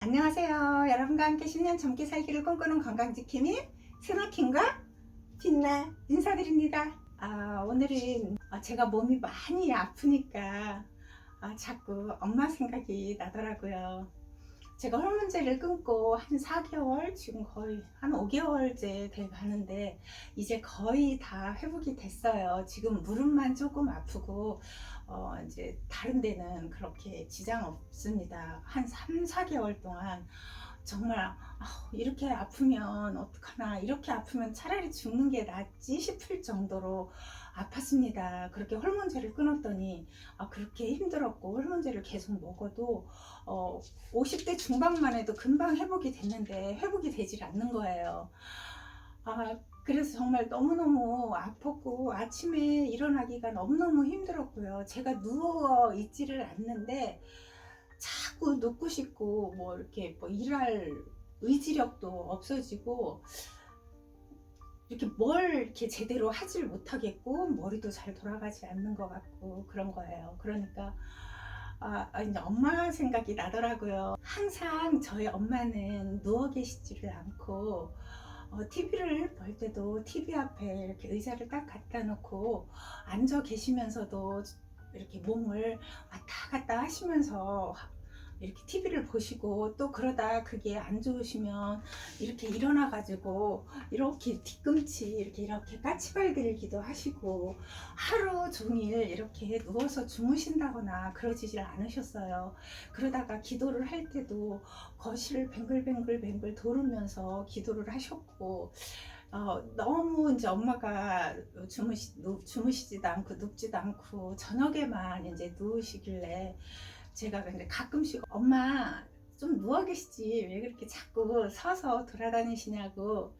안녕하세요. 여러분과 함께 10년 젊게 살기를 꿈꾸는 건강지킴이 스노킹과 빛나 인사드립니다. 오늘은 제가 몸이 많이 아프니까 자꾸 엄마 생각이 나더라고요. 제가 호르몬제를 끊고 한 4개월, 지금 거의 한 5개월째 돼 가는데 이제 거의 다 회복이 됐어요. 지금 무릎만 조금 아프고 이제 다른 데는 그렇게 지장 없습니다. 한 3, 4개월 동안 정말 이렇게 아프면 어떡하나, 이렇게 아프면 차라리 죽는 게 낫지 싶을 정도로 아팠습니다. 그렇게 호르몬제를 끊었더니 그렇게 힘들었고, 호르몬제를 계속 먹어도 50대 중반만 해도 금방 회복이 됐는데 회복이 되질 않는 거예요. 그래서 정말 너무너무 아팠고 아침에 일어나기가 너무너무 힘들었고요. 제가 누워 있지를 않는데 자꾸 눕고 싶고 뭐 이렇게 뭐 일할 의지력도 없어지고 이렇게 뭘 이렇게 제대로 하질 못하겠고 머리도 잘 돌아가지 않는 것 같고 그런 거예요. 그러니까 이제 엄마 생각이 나더라고요. 항상 저희 엄마는 누워 계시지를 않고 TV를 볼 때도 TV 앞에 이렇게 의자를 딱 갖다 놓고 앉아 계시면서도 이렇게 몸을 왔다 갔다 하시면서 이렇게 TV를 보시고, 또 그러다 그게 안 좋으시면 이렇게 일어나 가지고 이렇게 뒤꿈치 이렇게 까치발들기도 하시고 하루 종일 이렇게 누워서 주무신다거나 그러지질 않으셨어요. 그러다가 기도를 할 때도 거실을 뱅글뱅글 돌으면서 기도를 하셨고, 너무 이제 엄마가 주무시지도 않고 눕지도 않고 저녁에만 이제 누우시길래 제가 근데 가끔씩 엄마 좀 누워 계시지 왜 그렇게 자꾸 서서 돌아다니시냐고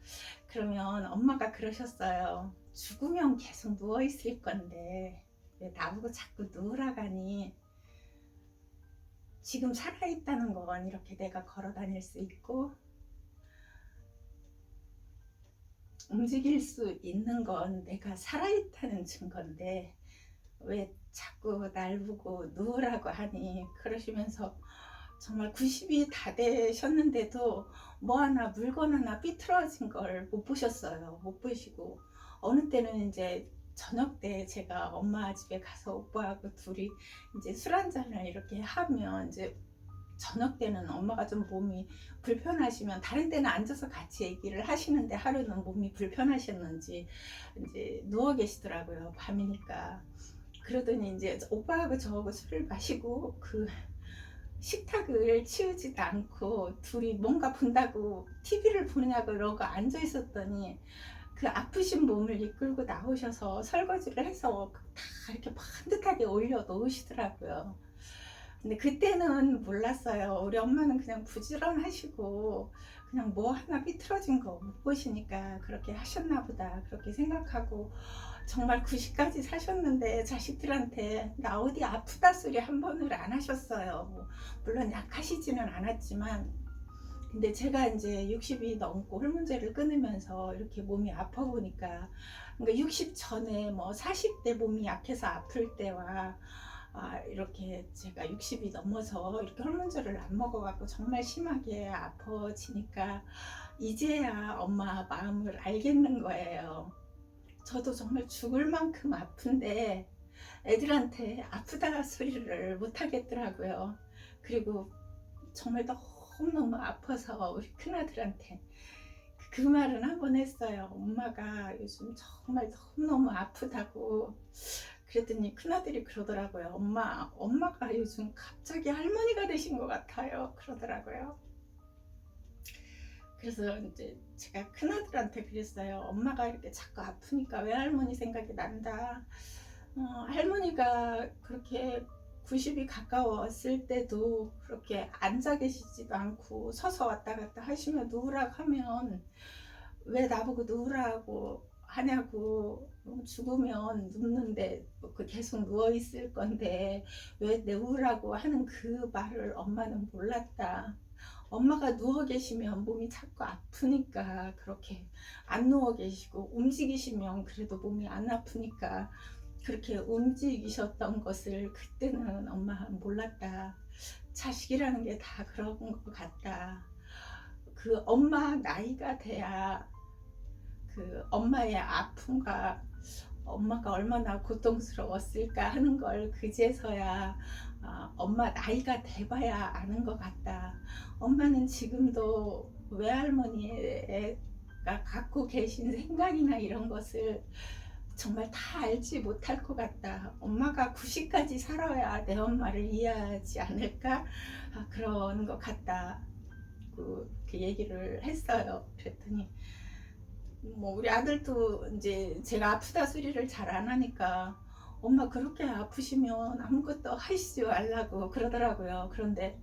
그러면 엄마가 그러셨어요. 죽으면 계속 누워 있을 건데 왜 나보고 자꾸 누우라 가니. 지금 살아있다는 건 이렇게 내가 걸어 다닐 수 있고 움직일 수 있는 건 내가 살아있다는 증거인데 왜 자꾸 날 보고 누우라고 하니. 그러시면서 정말 90이 다 되셨는데도 뭐 하나 물건 하나 삐뚤어진 걸 못 보셨어요. 못 보시고 어느 때는 이제 저녁 때 제가 엄마 집에 가서 오빠하고 둘이 이제 술 한잔을 이렇게 하면 이제 저녁 때는 엄마가 좀 몸이 불편하시면 다른 때는 앉아서 같이 얘기를 하시는데 하루는 몸이 불편하셨는지 이제 누워 계시더라고요. 밤이니까. 그러더니 이제 오빠하고 저하고 술을 마시고 그 식탁을 치우지도 않고 둘이 뭔가 본다고 TV를 보느냐고 이러고 앉아 있었더니 그 아프신 몸을 이끌고 나오셔서 설거지를 해서 다 이렇게 반듯하게 올려 놓으시더라고요. 근데 그때는 몰랐어요. 우리 엄마는 그냥 부지런하시고 그냥 뭐 하나 삐뚤어진 거 못 보시니까 그렇게 하셨나 보다 그렇게 생각하고, 정말 90까지 사셨는데 자식들한테 나 어디 아프다 소리 한 번을 안 하셨어요. 뭐 물론 약하시지는 않았지만, 근데 제가 이제 60이 넘고 호르몬제를 끊으면서 이렇게 몸이 아파 보니까, 그러니까 60 전에 뭐 40대 몸이 약해서 아플 때와 이렇게 제가 60이 넘어서 이렇게 호르몬제를 안 먹어갖고 정말 심하게 아파지니까 이제야 엄마 마음을 알겠는 거예요. 저도 정말 죽을 만큼 아픈데 애들한테 아프다 소리를 못 하겠더라고요. 그리고 정말 너무너무 아파서 우리 큰아들한테 그 말은 한 번 했어요. 엄마가 요즘 정말 너무너무 아프다고. 그랬더니 큰아들이 그러더라고요. 엄마가 요즘 갑자기 할머니가 되신 것 같아요. 그러더라고요. 그래서 이제 제가 큰아들한테 그랬어요. 엄마가 이렇게 자꾸 아프니까 외할머니 생각이 난다. 할머니가 그렇게 90이 가까웠을 때도 그렇게 앉아 계시지도 않고 서서 왔다 갔다 하시며 누우라고 하면 왜 나보고 누우라고 하냐고. 죽으면 눕는데 그 계속 누워 있을 건데 왜 누우라고 하는 그 말을 엄마는 몰랐다. 엄마가 누워 계시면 몸이 자꾸 아프니까 그렇게 안 누워 계시고, 움직이시면 그래도 몸이 안 아프니까 그렇게 움직이셨던 것을 그때는 엄마 몰랐다. 자식이라는 게 다 그런 것 같다. 그 엄마 나이가 돼야 그 엄마의 아픔과 엄마가 얼마나 고통스러웠을까 하는 걸 그제서야 엄마 나이가 돼봐야 아는 것 같다. 엄마는 지금도 외할머니가 갖고 계신 생각이나 이런 것을 정말 다 알지 못할 것 같다. 엄마가 90까지 살아야 내 엄마를 이해하지 않을까? 그런 것 같다. 그 얘기를 했어요. 그랬더니 뭐 우리 아들도 이제 제가 아프다 소리를 잘 안 하니까 엄마 그렇게 아프시면 아무것도 하시지 말라고 그러더라고요. 그런데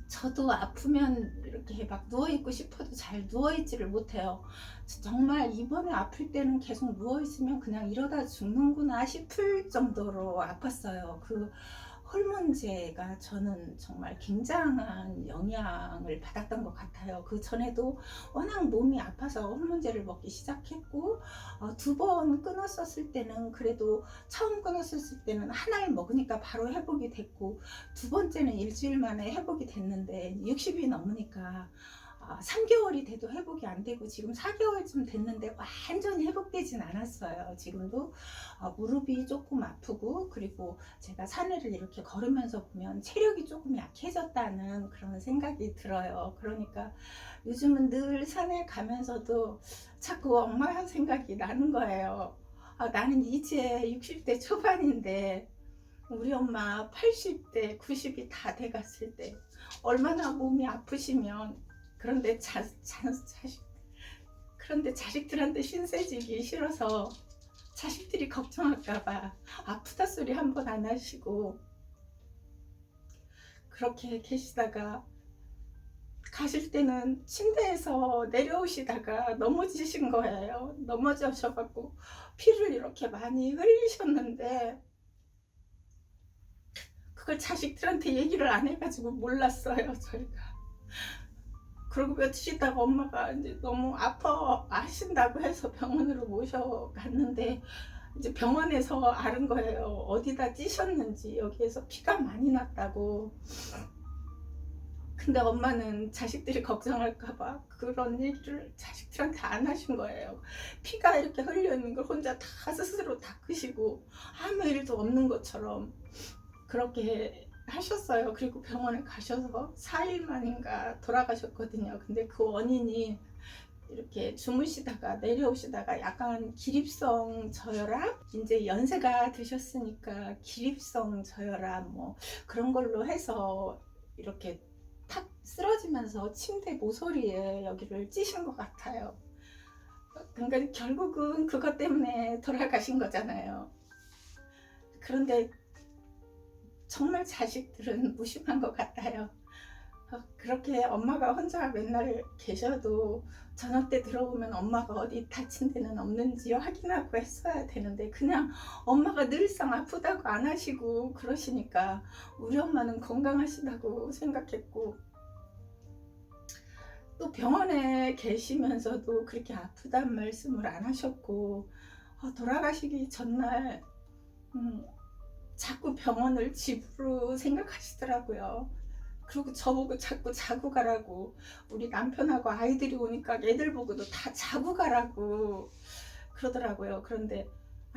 저도 아프면 이렇게 막 누워있고 싶어도 잘 누워있지를 못해요. 정말 이번에 아플 때는 계속 누워있으면 그냥 이러다 죽는구나 싶을 정도로 아팠어요. 그 호르몬제가 저는 정말 굉장한 영향을 받았던 것 같아요. 그 전에도 워낙 몸이 아파서 호르몬제를 먹기 시작했고, 2번 끊었었을 때는 그래도 처음 끊었었을 때는 하나를 먹으니까 바로 회복이 됐고, 두 번째는 일주일 만에 회복이 됐는데 60이 넘으니까 3개월이 돼도 회복이 안 되고 지금 4개월쯤 됐는데 완전히 회복되진 않았어요. 지금도 무릎이 조금 아프고, 그리고 제가 산을 이렇게 걸으면서 보면 체력이 조금 약해졌다는 그런 생각이 들어요. 그러니까 요즘은 늘 산에 가면서도 자꾸 엄마 생각이 나는 거예요. 나는 이제 60대 초반인데 우리 엄마 80대, 90이 다 돼갔을 때 얼마나 몸이 아프시면, 그런데 자식들한테 신세지기 싫어서 자식들이 걱정할까봐 아프다 소리 한 번 안 하시고 그렇게 계시다가 가실 때는 침대에서 내려오시다가 넘어지신 거예요. 넘어져셔갖고 피를 이렇게 많이 흘리셨는데 그걸 자식들한테 얘기를 안 해가지고 몰랐어요, 저희가. 그리고 며칠 있다가 엄마가 이제 너무 아파 하신다고 해서 병원으로 모셔갔는데 이제 병원에서 아는 거예요. 어디다 찌셨는지, 여기에서 피가 많이 났다고. 근데 엄마는 자식들이 걱정할까봐 그런 얘기를 자식들한테 안 하신 거예요. 피가 이렇게 흘려있는 걸 혼자 다 스스로 닦으시고 아무 일도 없는 것처럼 그렇게 하셨어요. 그리고 병원에 가셔서 4일 만인가 돌아가셨거든요. 근데 그 원인이 이렇게 주무시다가 내려오시다가 약간 기립성 저혈압, 이제 연세가 드셨으니까 기립성 저혈압 뭐 그런 걸로 해서 이렇게 탁 쓰러지면서 침대 모서리에 여기를 찌신 것 같아요. 그러니까 결국은 그것 때문에 돌아가신 거잖아요. 그런데 정말 자식들은 무심한 것 같아요. 그렇게 엄마가 혼자 맨날 계셔도 저녁 때 들어오면 엄마가 어디 다친 데는 없는지 확인하고 했어야 되는데 그냥 엄마가 늘상 아프다고 안 하시고 그러시니까 우리 엄마는 건강하시다고 생각했고, 또 병원에 계시면서도 그렇게 아프단 말씀을 안 하셨고, 돌아가시기 전날 자꾸 병원을 집으로 생각하시더라고요. 그리고 저보고 자꾸 자고 가라고, 우리 남편하고 아이들이 오니까 애들 보고도 다 자고 가라고 그러더라고요. 그런데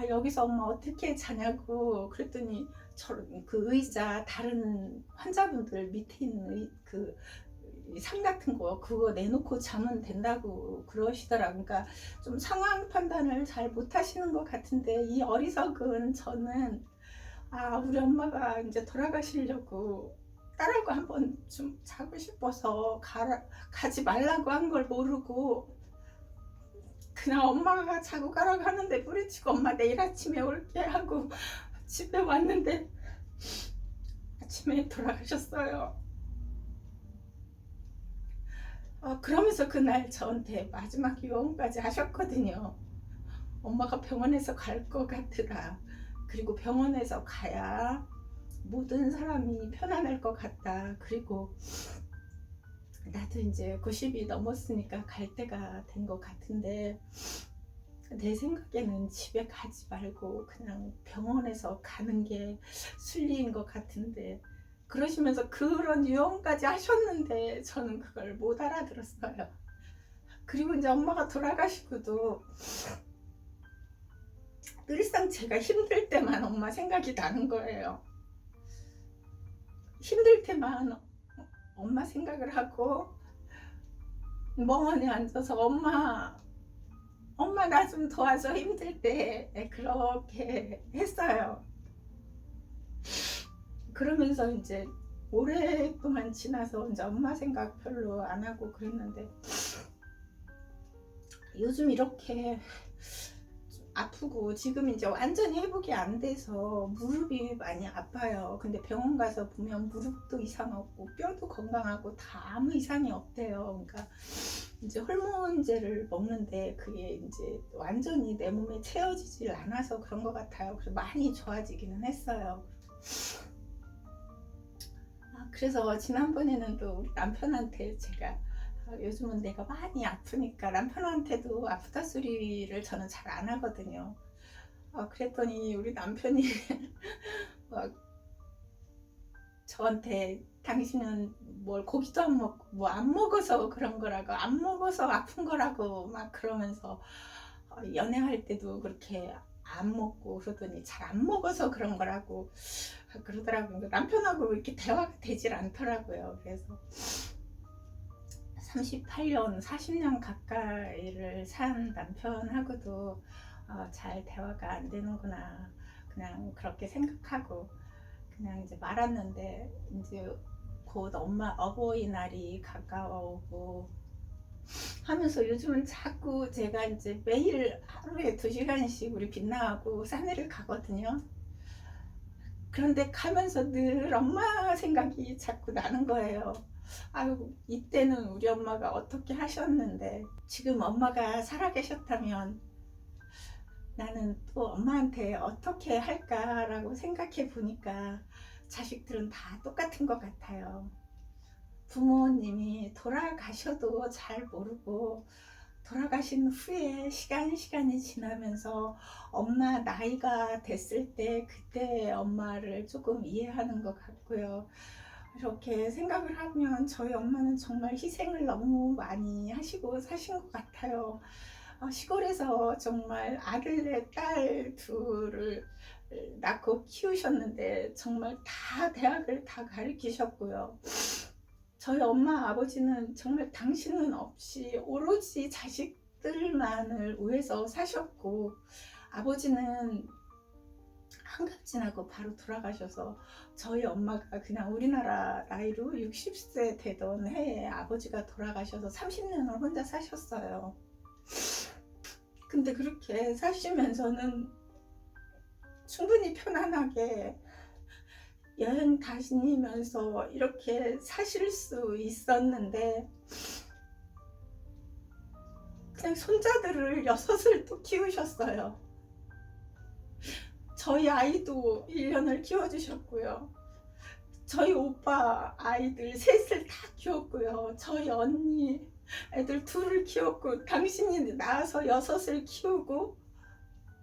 여기서 엄마 어떻게 자냐고 그랬더니 그 의자, 다른 환자분들 밑에 있는 그 상 같은 거 그거 내놓고 자면 된다고 그러시더라고요. 그러니까 좀 상황 판단을 잘 못하시는 것 같은데, 이 어리석은 저는 우리 엄마가 이제 돌아가시려고 딸하고 한번 좀 자고 싶어서 가지 말라고 한 걸 모르고 그냥 엄마가 자고 가라고 하는데 뿌리치고 엄마 내일 아침에 올게 하고 집에 왔는데 아침에 돌아가셨어요. 그러면서 그날 저한테 마지막 유언까지 하셨거든요. 엄마가 병원에서 갈 것 같으다. 그리고 병원에서 가야 모든 사람이 편안할 것 같다. 그리고 나도 이제 90이 넘었으니까 갈 때가 된 것 같은데, 내 생각에는 집에 가지 말고 그냥 병원에서 가는 게 순리인 것 같은데, 그러시면서 그런 유언까지 하셨는데 저는 그걸 못 알아들었어요. 그리고 이제 엄마가 돌아가시고도 늘상 제가 힘들 때만 엄마 생각이 나는 거예요. 힘들 때만 엄마 생각을 하고 멍하니 앉아서 엄마 나 좀 도와줘 힘들 때 그렇게 했어요. 그러면서 이제 오랫동안 지나서 이제 엄마 생각 별로 안 하고 그랬는데 요즘 이렇게 아프고 지금 이제 완전히 회복이 안 돼서 무릎이 많이 아파요. 근데 병원 가서 보면 무릎도 이상 없고 뼈도 건강하고 다 아무 이상이 없대요. 그러니까 이제 호르몬제를 먹는데 그게 이제 완전히 내 몸에 채워지질 않아서 그런 것 같아요. 그래서 많이 좋아지기는 했어요. 그래서 지난번에는 또 우리 남편한테 제가 요즘은 내가 많이 아프니까 남편한테도 아프다 소리를 저는 잘 안 하거든요. 그랬더니 우리 남편이 저한테 당신은 뭘 고기도 안 먹고 뭐 안 먹어서 그런 거라고 안 먹어서 아픈 거라고 막 그러면서 연애할 때도 그렇게 안 먹고 그러더니 잘 안 먹어서 그런 거라고 그러더라고요. 남편하고 이렇게 대화가 되질 않더라고요. 그래서 38년, 40년 가까이를 산 남편하고도 잘 대화가 안 되는구나. 그냥 그렇게 생각하고 그냥 이제 말았는데 이제 곧 어버이날이 가까워오고 하면서 요즘은 자꾸 제가 이제 매일 하루에 2시간씩 우리 빛나하고 산에를 가거든요. 그런데 가면서 늘 엄마 생각이 자꾸 나는 거예요. 아유, 이때는 우리 엄마가 어떻게 하셨는데 지금 엄마가 살아계셨다면 나는 또 엄마한테 어떻게 할까라고 생각해 보니까 자식들은 다 똑같은 것 같아요. 부모님이 돌아가셔도 잘 모르고 돌아가신 후에 시간이 지나면서 엄마 나이가 됐을 때 그때 엄마를 조금 이해하는 것 같고요. 이렇게 생각을 하면 저희 엄마는 정말 희생을 너무 많이 하시고 사신 것 같아요. 시골에서 정말 아들, 딸 둘을 낳고 키우셨는데 정말 다 대학을 다 가르치셨고요. 저희 엄마 아버지는 정말 당신은 없이 오로지 자식들만을 위해서 사셨고 아버지는 한갑 지나고 바로 돌아가셔서 저희 엄마가 그냥 우리나라 나이로 60세 되던 해에 아버지가 돌아가셔서 30년을 혼자 사셨어요. 근데 그렇게 사시면서는 충분히 편안하게 여행 다니면서 이렇게 사실 수 있었는데 그냥 손자들을 6을 또 키우셨어요. 저희 아이도 1년을 키워주셨고요. 저희 오빠 아이들 3을 다 키웠고요. 저희 언니 애들 2을 키웠고 당신이 낳아서 6을 키우고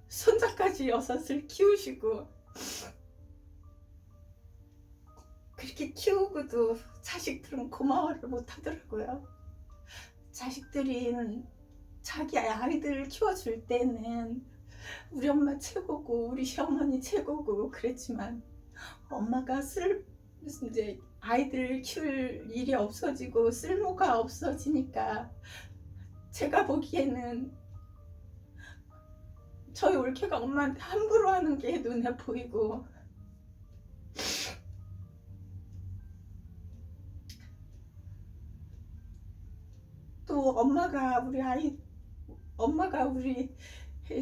손자까지 6을 키우시고 그렇게 키우고도 자식들은 고마워를 못하더라고요. 자식들이 자기 아이들 키워줄 때는 우리 엄마 최고고 우리 시어머니 최고고 그랬지만 엄마가 이제 아이들 키울 일이 없어지고 쓸모가 없어지니까 제가 보기에는 저희 올케가 엄마한테 함부로 하는 게 눈에 보이고 또 엄마가 우리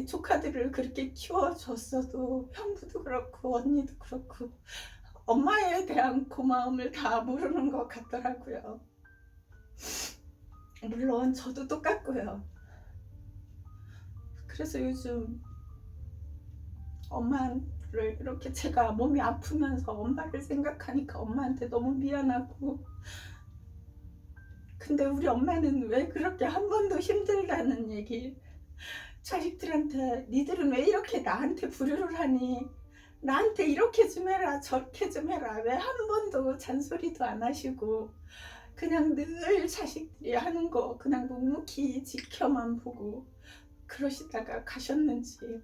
조카들을 그렇게 키워줬어도 형부도 그렇고 언니도 그렇고 엄마에 대한 고마움을 다 모르는 것 같더라고요. 물론 저도 똑같고요. 그래서 요즘 엄마를 이렇게 제가 몸이 아프면서 엄마를 생각하니까 엄마한테 너무 미안하고 근데 우리 엄마는 왜 그렇게 한 번도 힘들다는 얘기 자식들한테 니들은 왜 이렇게 나한테 불효를 하니 나한테 이렇게 좀 해라 저렇게 좀 해라 왜 한 번도 잔소리도 안 하시고 그냥 늘 자식들이 하는 거 그냥 묵묵히 지켜만 보고 그러시다가 가셨는지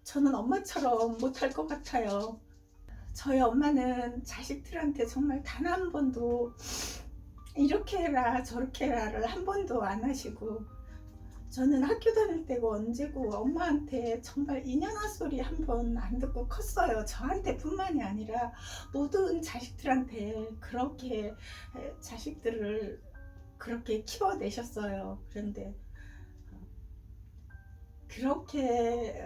저는 엄마처럼 못할 것 같아요. 저희 엄마는 자식들한테 정말 단 한 번도 이렇게 해라 저렇게 해라를 한 번도 안 하시고 저는 학교 다닐 때고 언제고 엄마한테 정말 이년한 소리 한 번 안 듣고 컸어요. 저한테 뿐만이 아니라 모든 자식들한테 그렇게 자식들을 그렇게 키워내셨어요. 그런데 그렇게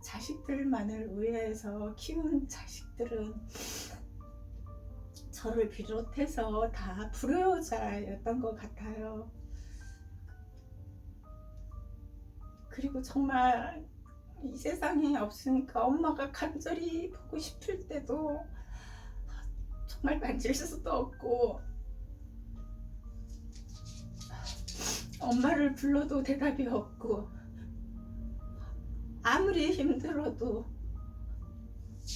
자식들만을 위해서 키운 자식들은 저를 비롯해서 다 불효자였던 것 같아요. 그리고 정말 이 세상에 없으니까 엄마가 간절히 보고 싶을 때도 정말 만질 수도 없고 엄마를 불러도 대답이 없고 아무리 힘들어도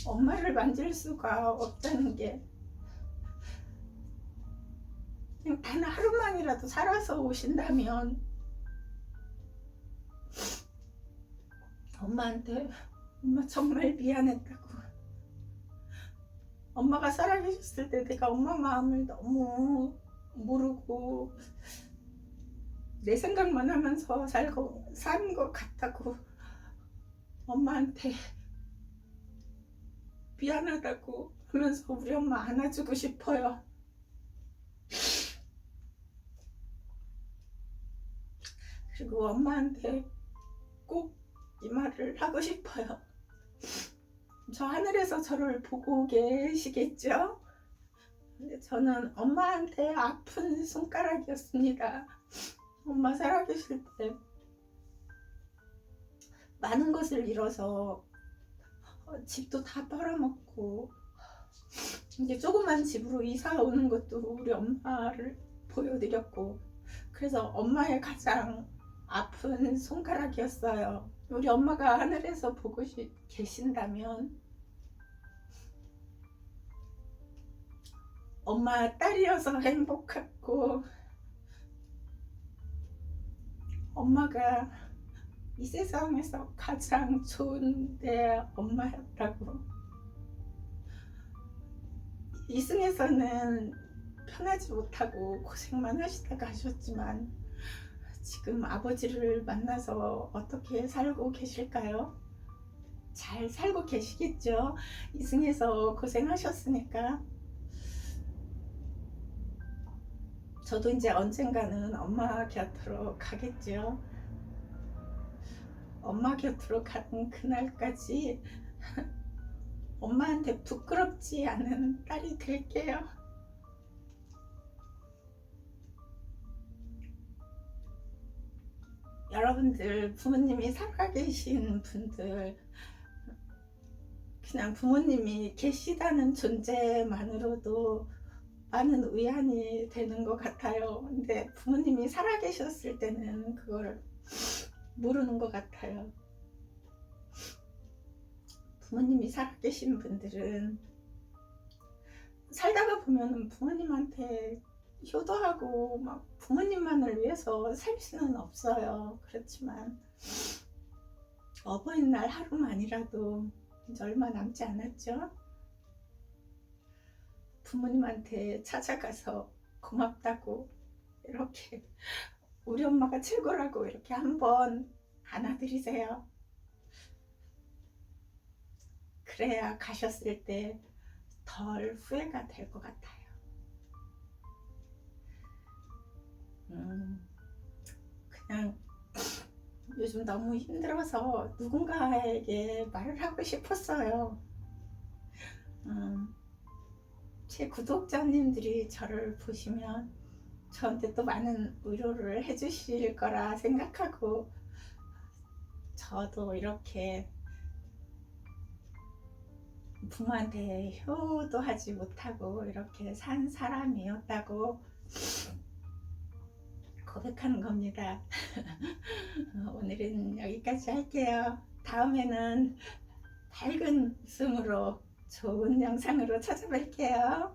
엄마를 만질 수가 없다는 게 그냥 단 하루만이라도 살아서 오신다면 엄마한테 엄마 정말 미안했다고 엄마가 살아계셨을 때 내가 엄마 마음을 너무 모르고 내 생각만 하면서 사는 것 같다고 엄마한테 미안하다고 하면서 우리 엄마 안아주고 싶어요. 그리고 엄마한테 꼭 이 말을 하고 싶어요. 저 하늘에서 저를 보고 계시겠죠? 근데 저는 엄마한테 아픈 손가락이었습니다. 엄마 살아계실 때 많은 것을 잃어서 집도 다 빨아먹고 이제 조그만 집으로 이사 오는 것도 우리 엄마를 보여드렸고 그래서 엄마의 가장 아픈 손가락이었어요. 우리 엄마가 하늘에서 보고 계신다면 엄마 딸이어서 행복했고 엄마가 이 세상에서 가장 좋은 내 엄마였다고 이승에서는 편하지 못하고 고생만 하시다가 하셨지만 지금 아버지를 만나서 어떻게 살고 계실까요? 잘 살고 계시겠죠? 이승에서 고생하셨으니까 저도 이제 언젠가는 엄마 곁으로 가겠죠. 엄마 곁으로 가는 그날까지 엄마한테 부끄럽지 않은 딸이 될게요. 여러분들 부모님이 살아계신 분들 그냥 부모님이 계시다는 존재만으로도 많은 위안이 되는 것 같아요. 근데 부모님이 살아계셨을 때는 그걸 모르는 것 같아요. 부모님이 살아계신 분들은 살다가 보면 부모님한테 효도하고 막 부모님만을 위해서 살 수는 없어요. 그렇지만 어버이날 하루만이라도 이제 얼마 남지 않았죠? 부모님한테 찾아가서 고맙다고 이렇게 우리 엄마가 최고라고 이렇게 한번 안아드리세요. 그래야 가셨을 때 덜 후회가 될 것 같아요. 그냥 요즘 너무 힘들어서 누군가에게 말을 하고 싶었어요. 제 구독자님들이 저를 보시면 저한테 또 많은 위로를 해주실 거라 생각하고 저도 이렇게 부모한테 효도하지 못하고 이렇게 산 사람이었다고 고백하는 겁니다. 오늘은 여기까지 할게요. 다음에는 밝은 웃음으로 좋은 영상으로 찾아뵐게요.